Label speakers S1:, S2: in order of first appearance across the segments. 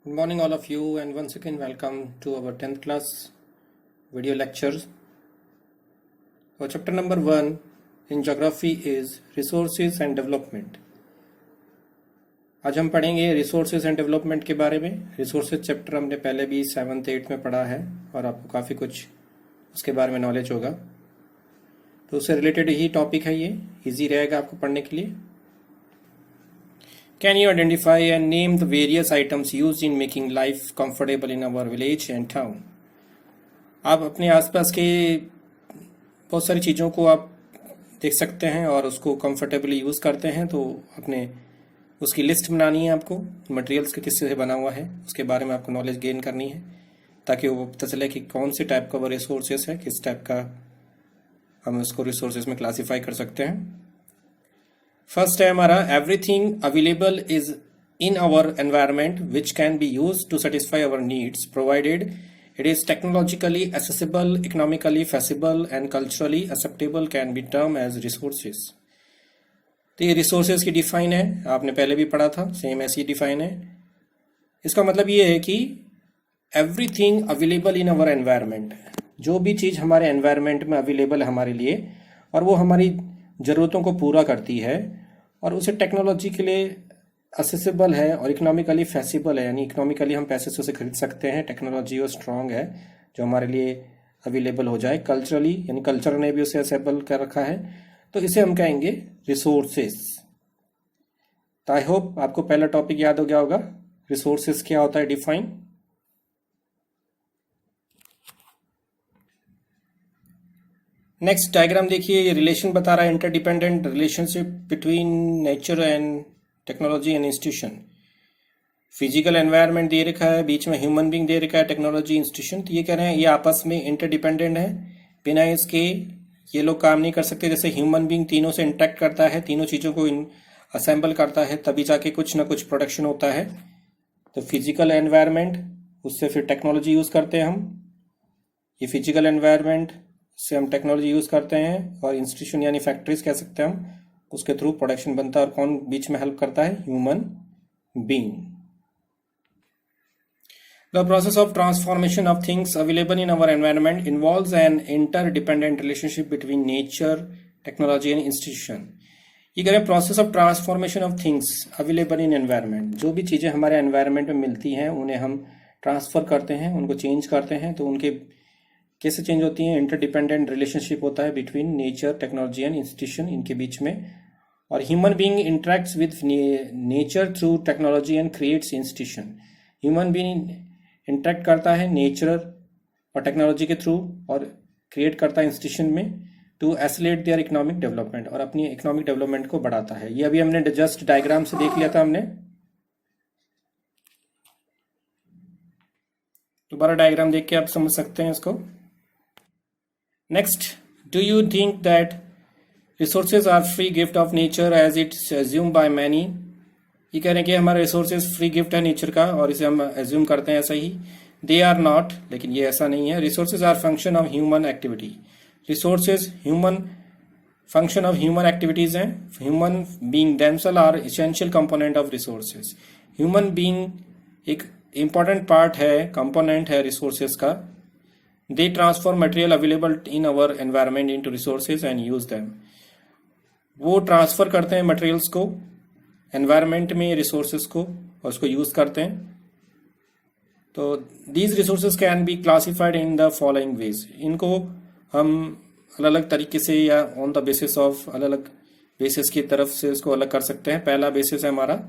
S1: Good morning, all of you, and once again, welcome to our 10th class video lectures. Our chapter number 1 in geography is resources and development. आज हम पढ़ेंगे resources and development के बारे में. Resources chapter हमने पहले भी 7th 8th में पढ़ा है और आपको काफ़ी कुछ उसके बारे में नॉलेज होगा. तो उससे रिलेटेड ही टॉपिक है ये, इजी रहेगा आपको पढ़ने के लिए. Can you identify and name the various items used in making life comfortable in our village and town? आप अपने आसपास के बहुत सारी चीज़ों को आप देख सकते हैं और उसको कंफर्टेबली यूज़ करते हैं, तो अपने उसकी लिस्ट बनानी है आपको. मटेरियल्स के किससे बना हुआ है उसके बारे में आपको नॉलेज गेन करनी है, ताकि वो पता चले कि कौन से टाइप का वो रिसोर्सेज है, किस टाइप का हम उसको रिसोर्सेज में क्लासीफाई कर सकते हैं. फर्स्ट है हमारा everything available is in our environment which can be use to satisfy our needs provided it is technologically accessible, economically feasible and culturally acceptable can be term as resources. तो ये resources की define है, आपने पहले भी पढ़ा था, same ऐसी डिफाइन है. इसका मतलब ये है कि everything available in our environment, जो भी चीज़ हमारे एनवायरमेंट में अवेलेबल है हमारे लिए और वो हमारी ज़रूरतों को पूरा करती है और उसे टेक्नोलॉजी के लिए असेसिबल है और इकोनॉमिकली फेसिबल है, यानी इकोनॉमिकली हम पैसे से उसे खरीद सकते हैं, टेक्नोलॉजी वो स्ट्रॉन्ग है जो हमारे लिए अवेलेबल हो जाए. कल्चरली, यानी कल्चर ने भी उसे असेबल कर रखा है, तो इसे हम कहेंगे रिसोर्सेस. तो आई होप आपको पहला टॉपिक याद हो गया होगा, रिसोर्सेस क्या होता है डिफाइन. नेक्स्ट डायग्राम देखिए, ये रिलेशन बता रहा है, interdependent relationship between nature and technology and institution. Physical environment दे रखा है, बीच में ह्यूमन बीइंग दे रखा है, टेक्नोलॉजी इंस्टीट्यूशन. तो ये कह रहे हैं ये आपस में इंटरडिपेंडेंट है, बिना इसके ये लोग काम नहीं कर सकते. जैसे ह्यूमन बीइंग तीनों से इंटरेक्ट करता है, तीनों चीज़ों को असेंबल करता है, तभी जाके कुछ ना कुछ प्रोडक्शन होता है. तो फिजिकल एनवायरनमेंट, उससे फिर टेक्नोलॉजी यूज़ करते हैं हम. ये फिजिकल एनवायरनमेंट से हम टेक्नोलॉजी यूज़ करते हैं, और इंस्टीट्यूशन यानी फैक्ट्रीज कह सकते हैं हम, उसके थ्रू प्रोडक्शन बनता है. और कौन बीच में हेल्प करता है? Human being. The process of transformation of things available in our environment involves an interdependent relationship between nature, technology and institution. ये कह रहे हैं process of transformation of things available in environment, जो भी चीज़ें हमारे एनवायरनमेंट में मिलती हैं उन्हें हम ट्रांसफर करते हैं, उनको चेंज करते हैं. तो उनके कैसे चेंज होती हैं? इंटरडिपेंडेंट रिलेशनशिप होता है between nature, technology and institution, इनके बीच में. और human being interacts with nature through technology and creates institution. Human being interact करता है नेचर और टेक्नोलॉजी के थ्रू और क्रिएट करता है इंस्टीट्यूशन में, to accelerate their economic development, और अपनी इकोनॉमिक डेवलपमेंट को बढ़ाता है. ये अभी हमने जस्ट डायग्राम से देख लिया था हमने. दोबारा डायग्राम देख के आप समझ सकते हैं इसको. Next, do you think that resources are free gift of nature as it's assumed by many? ये कह रहे हैं कि हमारे resources free gift है नेचर का और इसे हम assume करते हैं ऐसा ही. They are not, लेकिन ये ऐसा नहीं है. Resources are function of human activity. Resources human function of human activities हैं. Human being themselves are essential component of resources. Human being एक important part है, component है resources का. They transform material available in our environment into resources and use them. वो transfer करते हैं materials को environment में, रिसोर्सेज को, और उसको यूज़ करते हैं. तो these resources can be classified in the following ways. इनको हम अलग अलग तरीके से या ऑन द बेसिस ऑफ अलग अलग बेसिस की तरफ से इसको अलग कर सकते हैं. पहला बेसिस है हमारा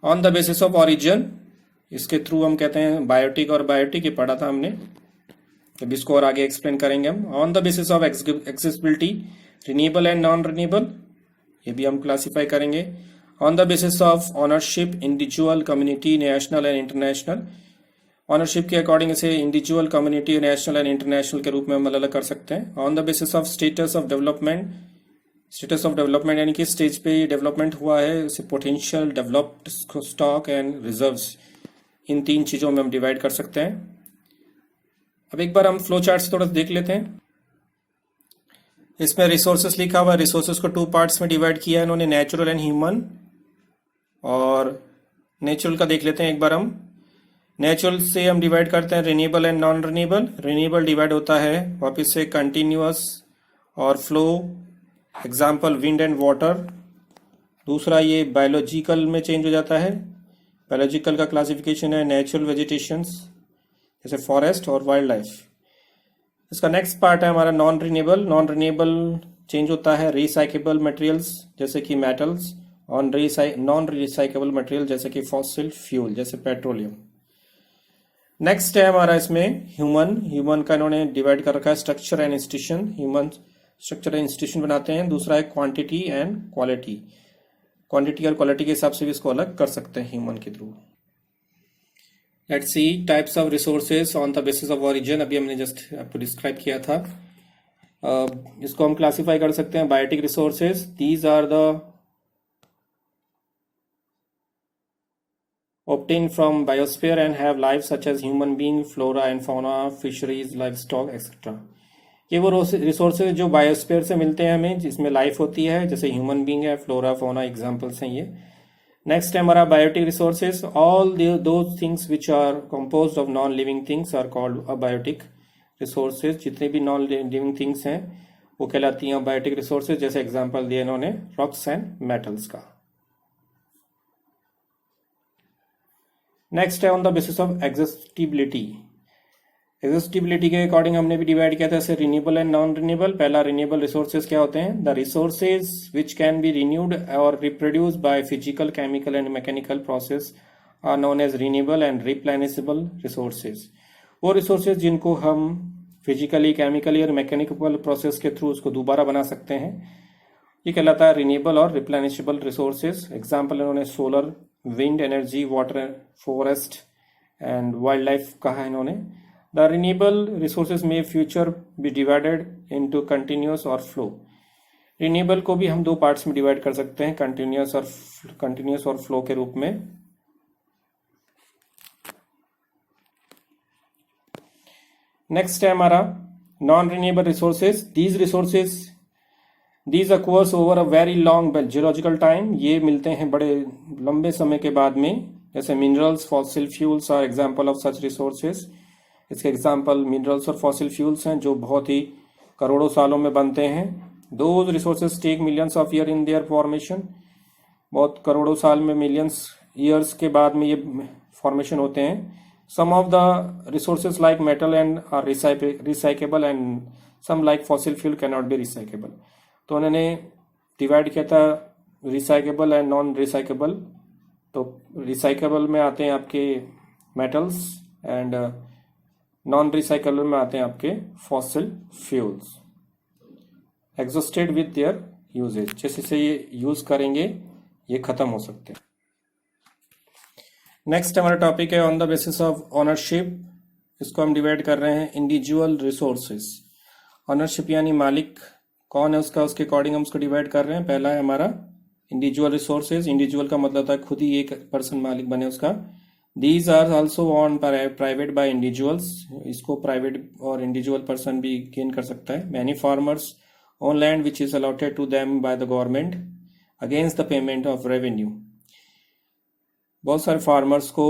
S1: on the basis of origin. इसके थ्रू हम कहते हैं बायोटिक, और बायोटिक ये पढ़ा था हमने, अब इसको और आगे एक्सप्लेन करेंगे हम. On the basis of accessibility, renewable and non renewable, ये भी हम क्लासीफाई करेंगे. On the basis of ownership, individual, community, national and international. Ownership के अकॉर्डिंग इसे individual, community, national and international के रूप में हम अलग अलग कर सकते हैं. On the basis of status of development, status of development यानी कि स्टेज पे डेवलपमेंट हुआ है, इसे potential, developed, stock and reserves, इन तीन चीज़ों में हम डिवाइड कर सकते हैं. अब एक बार हम फ्लो चार्ट से थोड़ा देख लेते हैं. इसमें रिसोर्सेस लिखा हुआ है, रिसोर्सेस को 2 पार्ट्स में डिवाइड किया है इन्होंने, नेचुरल एंड ह्यूमन. और नेचुरल का देख लेते हैं एक बार हम. नेचुरल से हम डिवाइड करते हैं renewable and non renewable. Renewable divide होता है वापस से continuous or flow, example wind and water. दूसरा ये बायोलॉजिकल में चेंज हो जाता है। बायोलॉजिकल का क्लासिफिकेशन है नेचुरल वेजिटेशंस जैसे फॉरेस्ट और वाइल्ड लाइफ। इसका नेक्स्ट पार्ट है हमारा non renewable. Non renewable change होता है रिसाइकेबल मटेरियल्स जैसे कि मेटल्स और नॉन रिसाइकेबल मटेरियल जैसे कि फॉसिल फ्यूल जैसे पेट्रोलियम। नेक्स्ट है हमारा इसमें ह्यूमन का इन्होंने डिवाइड कर रखा है structure and institution. Human structure and institution बनाते हैं। दूसरा है क्वांटिटी एंड क्वालिटी। क्वांटिटी और क्वालिटी के हिसाब से भी इसको अलग कर सकते हैं ह्यूमन के through. Let's see types of resources on the basis of origin. अभी हमने जस्ट आपको डिस्क्राइब किया था। इसको हम क्लासिफाई कर सकते हैं biotic resources. These are the obtained from biosphere and have life such as human being, flora and fauna, fisheries, livestock, etc. ये वो रिसोर्सेज जो बायोस्फीयर से मिलते हैं हमें, जिसमें लाइफ होती है, जैसे ह्यूमन बींग है, फ्लोरा फोना एग्जांपल्स हैं ये। नेक्स्ट है हमारा biotic resources. All those things which are composed of non living things are called abiotic resources. जितने भी नॉन लिविंग थिंग्स हैं वो कहलाती हैं बायोटिक रिसोर्सेज। जैसे एग्जाम्पल दिए इन्होंने रॉक्स एंड मेटल्स का। नेक्स्ट है on the basis of exhaustibility. Exhaustibility के अकॉर्डिंग हमने भी डिवाइड किया था जैसे रिन्यूएबल एंड नॉन रिन्यूएबल। पहला रिन्यूएबल रिसोर्सेज क्या होते हैं? The resources which can be renewed और reproduce by physical, chemical and mechanical process are known as renewable and replenishable resources. वो रिसोर्सेज जिनको हम फिजिकली, केमिकली और मैकेनिकल प्रोसेस के थ्रू उसको दोबारा बना सकते हैं, ये कहलाता है रिन्यूएबल और रिप्लेनिशेबल रिसोर्सेज। एग्जाम्पल इन्होंने solar, wind energy, water, forest and wild life कहा है इन्होंने। The renewable resources may future be divided into continuous or flow. Renewable को भी हम दो पार्ट्स में डिवाइड कर सकते हैं, कंटिन्यूअस और फ्लो के रूप में। नेक्स्ट है हमारा non renewable resources. These occurs over a very long geological time. ये मिलते हैं बड़े लंबे समय के बाद में। जैसे minerals, fossil fuels are example of such resources. इसके एग्जाम्पल मिनरल्स और फॉसिल फ्यूल्स हैं जो बहुत ही करोड़ों सालों में बनते हैं। Those resources take millions of year in their formation. बहुत करोड़ों साल में, मिलियंस ईयर्स के बाद में ये फॉर्मेशन होते हैं। Some of the resources like metal and are recyclable and some like fossil fuel can not be recyclable. तो उन्होंने डिवाइड किया था रिसाइकेबल एंड नॉन रिसाइकेबल। तो रिसाइकेबल में आते हैं आपके मेटल्स एंड नॉन रिसाइकेबल में आते हैं आपके fossil fuels. Exhausted with their uses, जैसे से ये यूज करेंगे ये खत्म हो सकते हैं। नेक्स्ट हमारा टॉपिक है on the basis of ownership. इसको हम डिवाइड कर रहे हैं इंडिविजुअल रिसोर्सेज। ऑनरशिप यानी मालिक कौन है उसका, उसके अकॉर्डिंग हम उसको डिवाइड कर रहे हैं। पहला है हमारा इंडिविजुअल रिसोर्सेज। इंडिविजुअल का मतलब होता है खुद ही एक पर्सन मालिक बने उसका। These are also own private by individuals. इसको प्राइवेट और इंडिविजुअल पर्सन भी गेन कर सकता है। Many farmers own land which is allotted to them by the government against the payment of revenue. बहुत सारे फार्मर्स को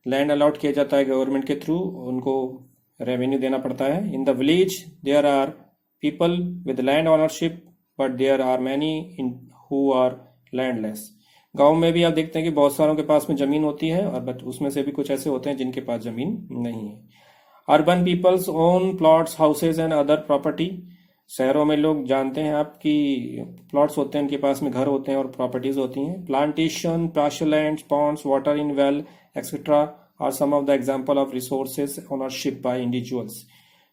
S1: लैंड अलॉट किया जाता है गवर्नमेंट के थ्रू, उनको रेवेन्यू देना पड़ता है। In the village there are people with land ownership but there are many who are landless। गांव में भी आप देखते हैं कि बहुत सारों के पास में जमीन होती है और उसमें से भी कुछ ऐसे होते हैं जिनके पास जमीन नहीं है। Urban peoples own plots, houses and other property. शहरों में लोग जानते हैं आपकी प्लॉट्स होते हैं, उनके पास में घर होते हैं और प्रॉपर्टीज होती हैं। Plantation, pasturelands, ponds, water in well etcetera are some of the example of resources ownership by individuals.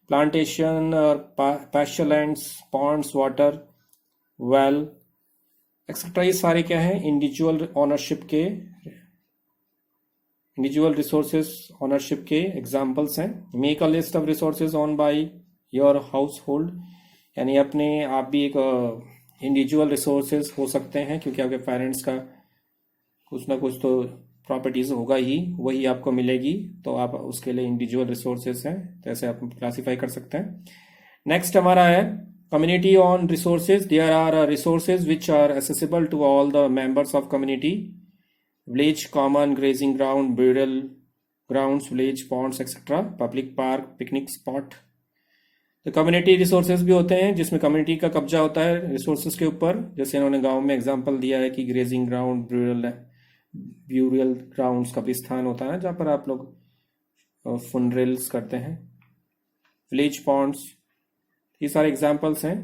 S1: Plantation और pasturelands, ponds, water, well etcetera, ये सारे क्या है इंडिविजुअल ऑनरशिप के, इंडिविजुअल रिसोर्सेज ऑनरशिप के एग्जांपल्स हैं। Make a list of resources own by your household, यानी अपने आप भी एक इंडिविजुअल रिसोर्सेज हो सकते हैं क्योंकि आपके पेरेंट्स का कुछ ना कुछ तो प्रॉपर्टीज होगा ही, वही आपको मिलेगी, तो आप उसके लिए इंडिविजुअल रिसोर्सेज हैं, तो ऐसे आप क्लासीफाई कर सकते हैं। नेक्स्ट हमारा है community own resources. There are resources which are accessible to all the members of community. Village, common grazing ground, burial grounds, village, ponds etcetera, public park, picnic spot. तो कम्युनिटी रिसोर्सेज भी होते हैं जिसमें community का कब्जा होता है resources के ऊपर, जैसे इन्होंने गांव में एग्जांपल दिया है कि ग्रेजिंग ग्राउंड, ब्यूरियल ग्राउंड्स, कब्रिस्तान होता है जहाँ पर आप लोग फुनरेल्स करते हैं, विलेज पॉन्ड्स, ये सारे एग्जांपल्स हैं।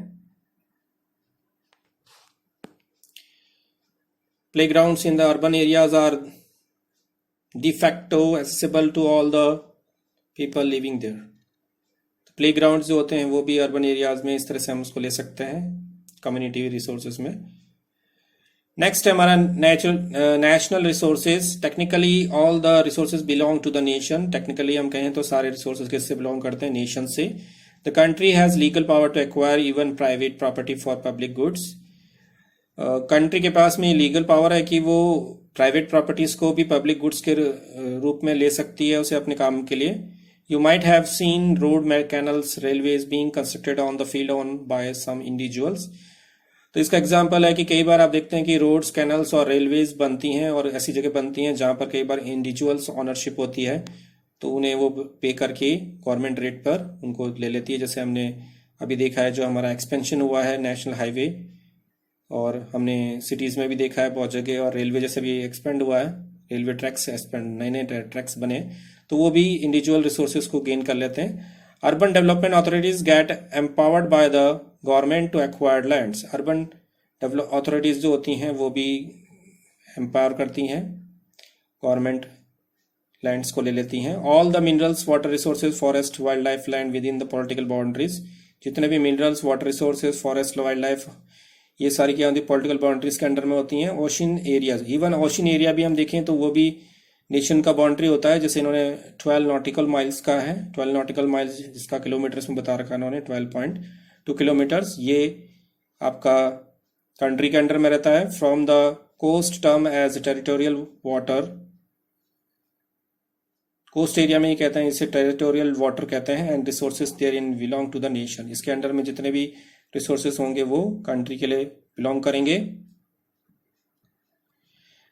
S1: Playgrounds in the urban areas are de facto accessible to all the people living there। Play ground जो होते हैं वो भी अर्बन एरियाज में इस तरह से हम उसको ले सकते हैं कम्युनिटी रिसोर्सेज में। नेक्स्ट है हमारा national resources. Technically all the resources belong to the nation. Technically हम कहें तो सारे रिसोर्सेज किससे बिलोंग करते हैं? नेशन से। The country has legal power to acquire even private property for public goods. Country के पास में लीगल पावर है कि वो प्राइवेट प्रॉपर्टीज को भी पब्लिक गुड्स के रूप में ले सकती है उसे अपने काम के लिए। You might have seen road, canals, railways being constructed on the field owned by some individuals। तो इसका एग्जांपल है कि कई बार आप देखते हैं कि रोड्स, कैनल्स और रेलवेज बनती हैं और ऐसी जगह बनती हैं जहां पर कई बार इंडिविजुअल्स ओनरशिप होती है, तो उन्हें वो पे करके गवर्नमेंट रेट पर उनको ले लेती है। जैसे हमने अभी देखा है जो हमारा एक्सपेंशन हुआ है नेशनल हाईवे, और हमने सिटीज़ में भी देखा है बहुत जगह, और रेलवे जैसे भी एक्सपेंड हुआ है, रेलवे ट्रैक्स एक्सपेंड, नए नए ट्रैक्स बने, तो वो भी इंडिविजुअल रिसोर्सेज को गेन कर लेते हैं। Urban development authorities get empowered by the government to acquired lands. Urban authorities जो होती हैं वो भी एम्पावर करती हैं, गवर्नमेंट लैंड्स को ले लेती हैं। All the minerals, water resources, forest, wild life land with in the political boundaries. जितने भी minerals, water resources, forest, wild life, ये सारी क्या होती है? पॉलिटिकल बाउंड्रीज के अंडर में होती हैं। Ocean areas, even ocean area भी हम देखें तो वो भी नेशन का बाउंड्री होता है। जैसे इन्होंने 12 नॉटिकल माइल्स का है, 12 नॉटिकल माइल्स जिसका किलोमीटर्स में बता रखा है इन्होंने 12.2 किलोमीटर्स, ये आपका कंट्री के अंडर में रहता है। From the coast term as territorial water. Coast area में ये कहते हैं, इसे टेरिटोरियल वाटर कहते हैं। And resources there in belong to the nation. इसके अंडर में जितने भी रिसोर्सेज होंगे वो कंट्री के लिए बिलोंग करेंगे।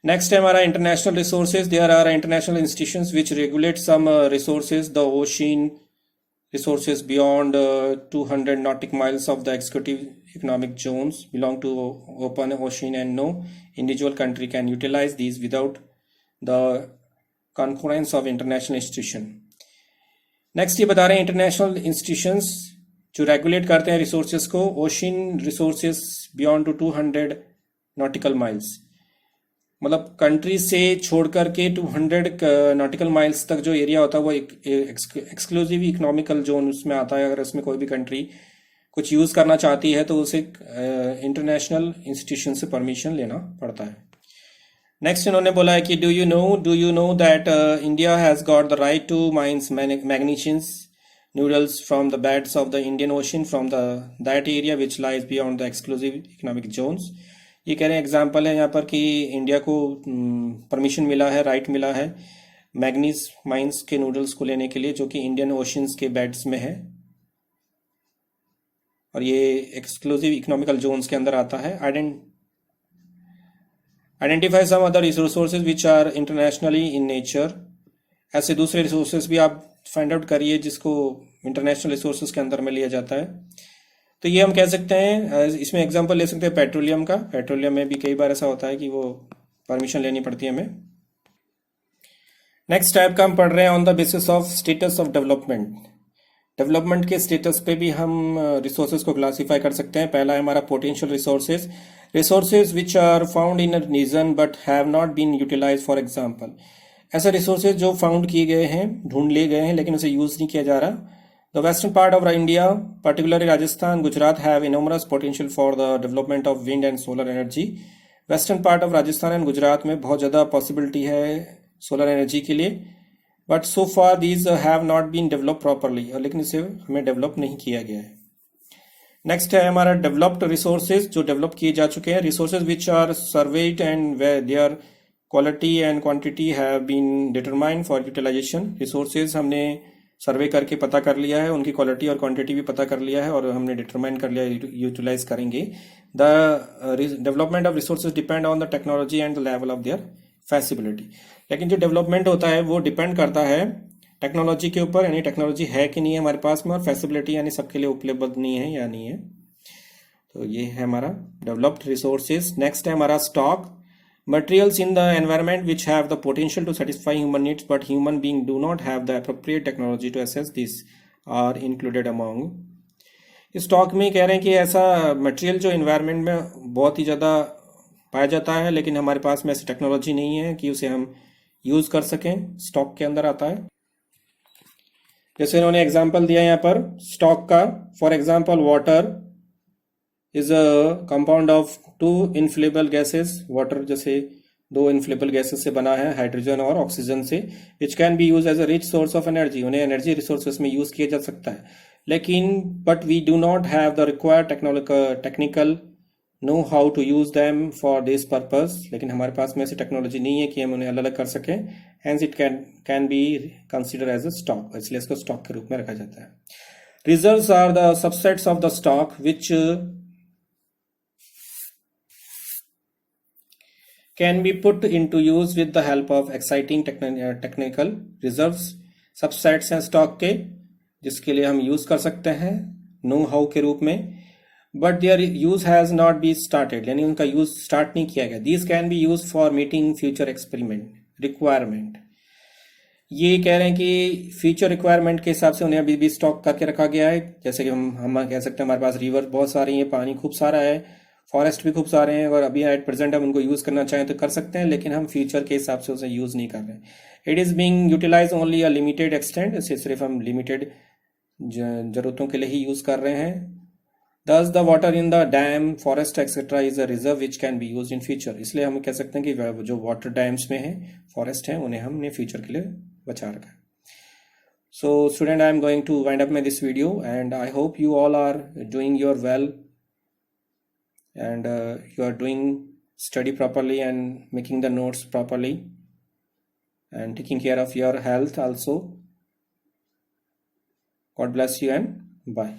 S1: नेक्स्ट है हमारा international resources. There are international institutions which regulate some resources. The ocean resources beyond 200 nautical miles of the executive economic zones belong to open ocean and no individual country can utilise these without the confluence of international institution. Next ये बता रहे हैं international institutions जो regulate करते हैं resources को। Ocean resources beyond to 200 nautical miles, मतलब country से छोड़ करके 200 नॉटिकल माइल्स तक जो एरिया होता है वो एक्सक्लूसिव इकोनॉमिकल जोन उसमें आता है। अगर उसमें कोई भी कंट्री कुछ यूज करना चाहती है तो उसे इंटरनेशनल इंस्टीट्यूशन से परमिशन लेना पड़ता है। नेक्स्ट इन्होंने बोला है कि do you know that India has got the right to mines manganese noodles from the beds of the Indian Ocean from that area which lies beyond the exclusive economic zones। ये कह रहे हैं example है यहाँ पर कि India को permission मिला है, राइट मिला है मैग्नीज माइंस के नूडल्स को लेने के लिए जो कि इंडियन ओशंस के बेड्स में है, और ये एक्सक्लूसिव इकोनॉमिकल जोन्स के अंदर आता है। Identify some other resources which are internationally in nature. ऐसे दूसरे रिसोर्सेज भी आप फाइंड आउट करिए जिसको इंटरनेशनल रिसोर्सेज के अंदर में लिया जाता है। तो ये हम कह सकते हैं, इसमें एग्जांपल ले सकते हैं पेट्रोलियम का। पेट्रोलियम में भी कई बार ऐसा होता है कि वो परमिशन लेनी पड़ती है हमें। नेक्स्ट टाइप का हम पढ़ रहे हैं on the basis of status of development. Development के स्टेटस पे भी हम रिसोर्सेज को क्लासीफाई कर सकते हैं। पहला है हमारा potential resources, resources which are found in a region but have not been utilize. For example, ऐसे रिसोर्सेज जो फाउंड किए गए हैं, ढूंढ लिए गए हैं, लेकिन उसे यूज नहीं किया जा रहा। The western part of India, particularly Rajasthan, Gujarat, have enormous potential for the development of wind and solar energy। Western part of Rajasthan and Gujarat में बहुत ज़्यादा पॉसिबिलिटी है सोलर एनर्जी के लिए, but so far these have not been develop properly, और लेकिन इसे हमें डेवलप नहीं किया गया है। नेक्स्ट है हमारा डेवलप्ड रिसोर्सेज, जो डेवलप किए जा चुके हैं। Resources which are surveyed and their quality and quantity have been determined for utilization. Resources हमने सर्वे करके पता कर लिया है, उनकी क्वालिटी और क्वांटिटी भी पता कर लिया है और हमने डिटरमाइन कर लिया यूटिलाइज करेंगे। The development of resources depend on the technology and the level of their feasibility. लेकिन जो डेवलपमेंट होता है वो डिपेंड करता है टेक्नोलॉजी के ऊपर, यानी टेक्नोलॉजी है कि नहीं है हमारे पास में, और फैसिबिलिटी यानी सबके लिए उपलब्ध नहीं है या नहीं है। तो ये है हमारा डेवलप्ड रिसोर्सेज। नेक्स्ट है हमारा stock. Materials in the environment which have the potential to satisfy human needs but human beings do not have the appropriate technology to assess this are included among। इस stock में कह रहे हैं कि ऐसा material जो एनवायरनमेंट में बहुत ही ज़्यादा पाया जाता है लेकिन हमारे पास में ऐसी टेक्नोलॉजी नहीं है कि उसे हम यूज़ कर सकें, स्टॉक के अंदर आता है। जैसे इन्होंने एग्जांपल दिया यहाँ पर स्टॉक का, for example water is a compound of two inflammable gases. Water जैसे दो इनफ्लेबल गैसेस से बना है, हाइड्रोजन और ऑक्सीजन से, which can be use as a rich source of energy. उन्हें एनर्जी रिसोर्सेस में यूज किया जा सकता है, लेकिन but we do not have the required technical know how to use them for this purpose. लेकिन हमारे पास में ऐसी टेक्नोलॉजी नहीं है कि हम उन्हें अलग अलग कर सकें, hence it can be consider as a stock, इसलिए इसको स्टॉक के रूप में रखा जाता है। Reserves are the subsets of the stock which can be put into use with the help of exciting technical reserves। Subsets हैं स्टॉक के जिसके लिए हम यूज कर सकते हैं नो हाउ के रूप में, but their use has not be started, यानी उनका यूज स्टार्ट नहीं किया गया। These can be use for meeting future experiment requirement. ये कह रहे हैं कि फ्यूचर रिक्वायरमेंट के हिसाब से उन्हें अभी भी स्टॉक करके रखा गया है। जैसे कि हम कह सकते हैं हमारे पास रिवर बहुत सारी हैं, पानी खूब सारा है, फॉरेस्ट भी खूब सारे हैं, और अभी एट प्रेजेंट हम उनको यूज करना चाहें तो कर सकते हैं, लेकिन हम फ्यूचर के हिसाब से उसे यूज नहीं कर रहे हैं। It is being utilize only a limited extent, इसे सिर्फ हम लिमिटेड जरूरतों के लिए ही यूज कर रहे हैं। Thus the water in the dam, forest etc. is a reserve which can be used in future। इसलिए हम कह सकते हैं कि जो वाटर डैम्स में है, फॉरेस्ट है, उन्हें हमने फ्यूचर के लिए बचा रखा है। So student, I am going to wind up my this video and I hope you all are doing your well and you are doing study properly and making the notes properly and taking care of your health also। God bless you and bye।